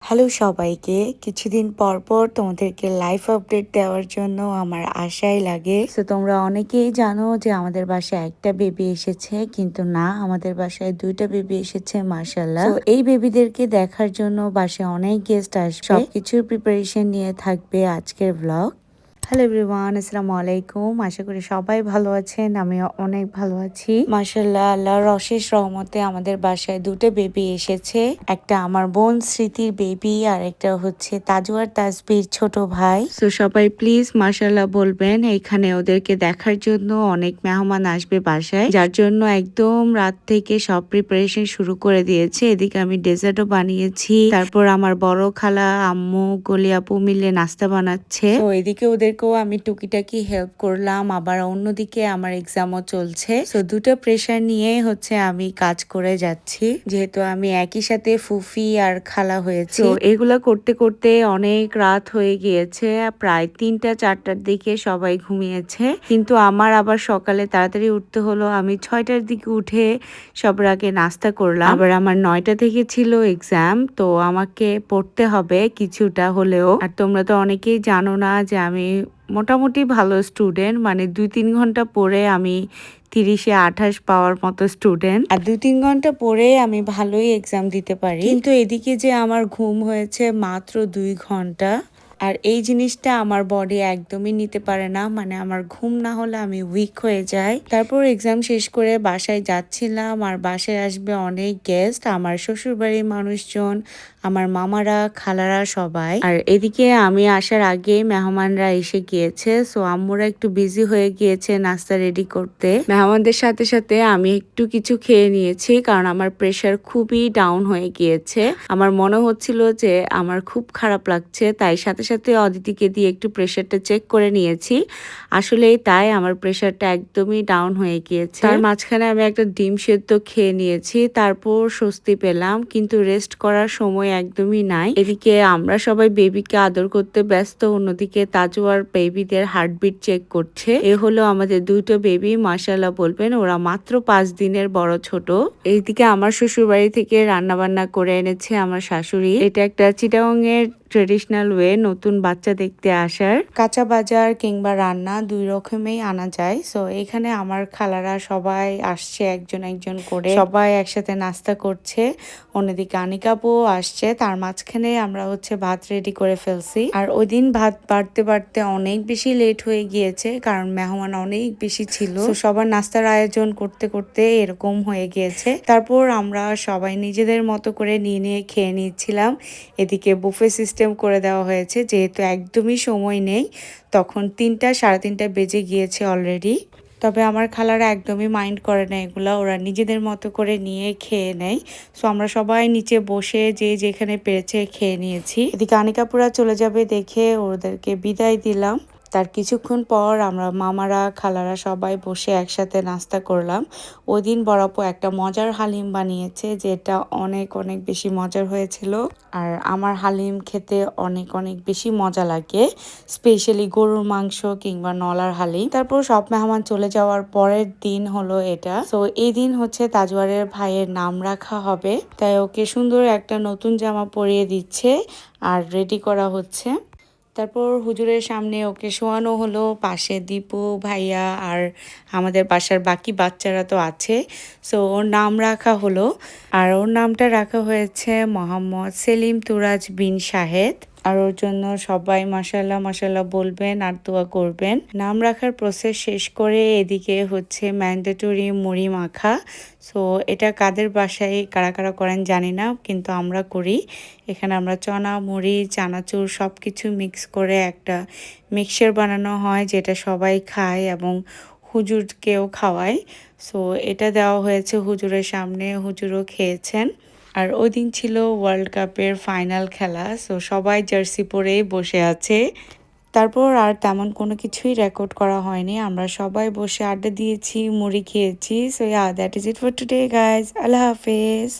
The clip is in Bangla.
হ্যালো সবাইকে, কিছুদিন পর পর তোমাদেরকে লাইভ আপডেট দেওয়ার জন্য আমার আশাই লাগে। তো তোমরা অনেকেই জানো যে আমাদের বাসায় একটা বেবি এসেছে, কিন্তু না, আমাদের বাসায় দুইটা বেবি এসেছে মাশাআল্লাহ। তো এই বেবিদেরকে দেখার জন্য বাসায় অনেক গেস্ট আসবে, সবকিছুর প্রিপারেশন নিয়ে থাকবে আজকের ব্লগ। হ্যালো এভরিওয়ান, আসসালামু আলাইকুম। আশা করি সবাই ভালো আছেন, আমিও অনেক ভালো আছি মাশাআল্লাহ। আল্লাহর অশেষ রহমতে আমাদের বাসায় দুটো বেবি এসেছে। একটা আমার বোন স্মৃতির বেবি, আর একটা হচ্ছে তাজু আর তাসবির ছোট ভাই। তো সবাই প্লিজ মাশাআল্লাহ বলবেন। এখানে ওদেরকে দেখার জন্য অনেক মেহমান আসবে বাসায়, যার জন্য একদম রাত থেকে সব প্রিপারেশন শুরু করে দিয়েছে। এদিকে আমি ডেজার্টও বানিয়েছি, তারপর আমার বড় খালা, আম্মু, গলি আপু মিলে নাস্তা বানাচ্ছে। তো এদিকে ওদেরকেও আমি টুকিটাকি হেল্প করলাম, আবার অন্যদিকে আমার এক্সামও চলছে। তো দুটো প্রেশার নিয়ে হচ্ছে আমি কাজ করে যাচ্ছি, যেহেতু আমি একই সাথে ফুফি আর খালা হয়েছি। তো এগুলা করতে করতে অনেক রাত হয়ে গিয়েছে, প্রায় 3টা-4টার দিকে সবাই ঘুমিয়েছে। কিন্তু আমার আবার সকালে তাড়াতাড়ি উঠতে হলো। আমি 6টার দিকে উঠে সবার আগে নাস্তা করলাম। আবার আমার 9টা থেকে ছিল এক্সাম, তো আমাকে পড়তে হবে কিছুটা হলেও। আর তোমরা তো অনেকেই জানো না যে আমি মোটামুটি ভালো স্টুডেন্ট, মানে 2-3 ঘন্টা পড়ে আমি 30-এ 28 পাওয়ার মতো স্টুডেন্ট। আর 2-3 ঘন্টা পড়ে আমি ভালোই এক্সাম দিতে পারি। কিন্তু এদিকে যে আমার ঘুম হয়েছে মাত্র 2 ঘন্টা, আর এই জিনিসটা আমার বডি একদমই নিতে পারে না। মানে আমার ঘুম না হলে আমি উইক হয়ে যাই। তারপর এক্সাম শেষ করে বাসায় যাচ্ছিলাম, আর বাসায় আসবে অনেক গেস্ট, আমার শ্বশুর বাড়ির মানুষজন, আমার মামারা, খালারা, সবাই। আর এদিকে আমি আসার আগে মেহমানরা এসে গিয়েছে। সো আম্মুরা একটু বিজি হয়ে গিয়েছে নাস্তা রেডি করতে। মেহমানদের সাথে সাথে আমি একটু কিছু খেয়ে নিয়েছি, কারণ আমার প্রেশার খুবই ডাউন হয়ে গিয়েছে। আমার মনে হচ্ছিল যে আমার খুব খারাপ লাগছে, তাই সাথে সাথে অদিতিকে দিয়ে একটু প্রেশারটা চেক করে নিয়েছি। আসলেই তাই, আমার প্রেশারটা একদমই ডাউন হয়ে গিয়েছে। তার মাঝখানে আমি একটা ডিম সেদ্ধ খেয়ে নিয়েছি, তারপর স্বস্তি পেলাম। কিন্তু রেস্ট করার সময় একদমই নাই। এদিকে আমরা সবাই বেবিকে আদর করতে ব্যস্ত, অন্যদিকে তাজু আর বেবিদের হার্টবিট চেক করছে। এ হলো আমাদের দুটো বেবি, মাশাআল্লাহ বলবেন, ওরা মাত্র 5 দিনের বড় ছোট। এইদিকে আমার শ্বশুর বাড়ি থেকে রান্না বান্না করে এনেছে আমার শাশুড়ি। এটা একটা চিটাগং এর ট্রেডিশনাল ওয়ে নতুন বাচ্চা দেখতে আসার। কাঁচা বাজার কিংবা রান্না দুই রকমেই আনা যায়। সো এখানে আমার খালারা সবাই আসছে একজন একজন করে, সবাই একসাথে নাস্তা করছে। অন্যদিকে আনিকাপুও আসছে, তার মাঝখানে আমরা হচ্ছে ভাত রেডি করে ফেলছি। আর ওই দিন ভাত বাড়তে বাড়তে অনেক বেশি লেট হয়ে গিয়েছে, কারণ মেহমান অনেক বেশি ছিল। সবার নাস্তার আয়োজন করতে করতে এরকম হয়ে গিয়েছে। তারপর আমরা সবাই নিজেদের মতো করে নিয়ে নিয়ে খেয়ে নিচ্ছিলাম। এদিকে বুফে সিস্টেম করে দেওয়া হয়েছে, যেহেতু একদমই সময় নেই। তখন 3টা-3:30 বেজে গিয়েছে অলরেডি। তবে আমার খালারা একদমই মাইন্ড করে না এগুলা, ওরা নিজেদের মতো করে নিয়ে খেয়ে নেয়। সো আমরা সবাই নিচে বসে যে যেখানে পেরেছে খেয়ে নিয়েছি। এদিকে আনিকাপুরা চলে যাবে দেখে ওদেরকে বিদায় দিলাম। তার কিছুক্ষণ পর আমরা মামারা, খালারা সবাই বসে একসাথে নাস্তা করলাম। ওই দিন বরাবর একটা মজার হালিম বানিয়েছে, যেটা অনেক অনেক বেশি মজার হয়েছিল। আর আমার হালিম খেতে অনেক অনেক বেশি মজা লাগে, স্পেশালি গরুর মাংস কিংবা নলার হালিম। তারপর সব মেহমান চলে যাওয়ার পরের দিন হলো এটা। তো এই দিন হচ্ছে তাজওয়ারের ভাইয়ের নাম রাখা হবে, তাই ওকে সুন্দর একটা নতুন জামা পরিয়ে দিচ্ছে আর রেডি করা হচ্ছে। তারপর হুজুরের সামনে ওকে শোয়ানো হলো, পাশে দীপু ভাইয়া আর আমাদের বাসার বাকি বাচ্চারা তো আছে। সো ওর নাম রাখা হলো, আর ওর নামটা রাখা হয়েছে মোহাম্মদ সেলিম তুরাজ বিন শাহেদ। আর ওর জন্য সবাই মাশাআল্লাহ মাশাআল্লাহ বলবেন আর দোয়া করবেন। নাম রাখার প্রসেস শেষ করে এদিকে হচ্ছে ম্যান্ডেটরি মুড়ি মাখা। সো এটা কাদের বাসায় কারা কারা করেন জানি না, কিন্তু আমরা করি। এখানে আমরা চনা, মুড়ি, চানাচুর সব কিছু মিক্স করে একটা মিক্সচার বানানো হয়, যেটা সবাই খায় এবং হুজুরকেও খাওয়ায়। সো এটা দেওয়া হয়েছে হুজুরের সামনে, হুজুরও খেয়েছেন। আর ওই দিন ছিল ওয়ার্ল্ড কাপের ফাইনাল খেলা, সো সবাই জার্সি পরেই বসে আছে। তারপর আর তেমন কোনো কিছুই রেকর্ড করা হয়নি, আমরা সবাই বসে আড্ডা দিয়েছি, মুড়ি খেয়েছি। So that is it for today guys, আল্লাহ হাফেজ।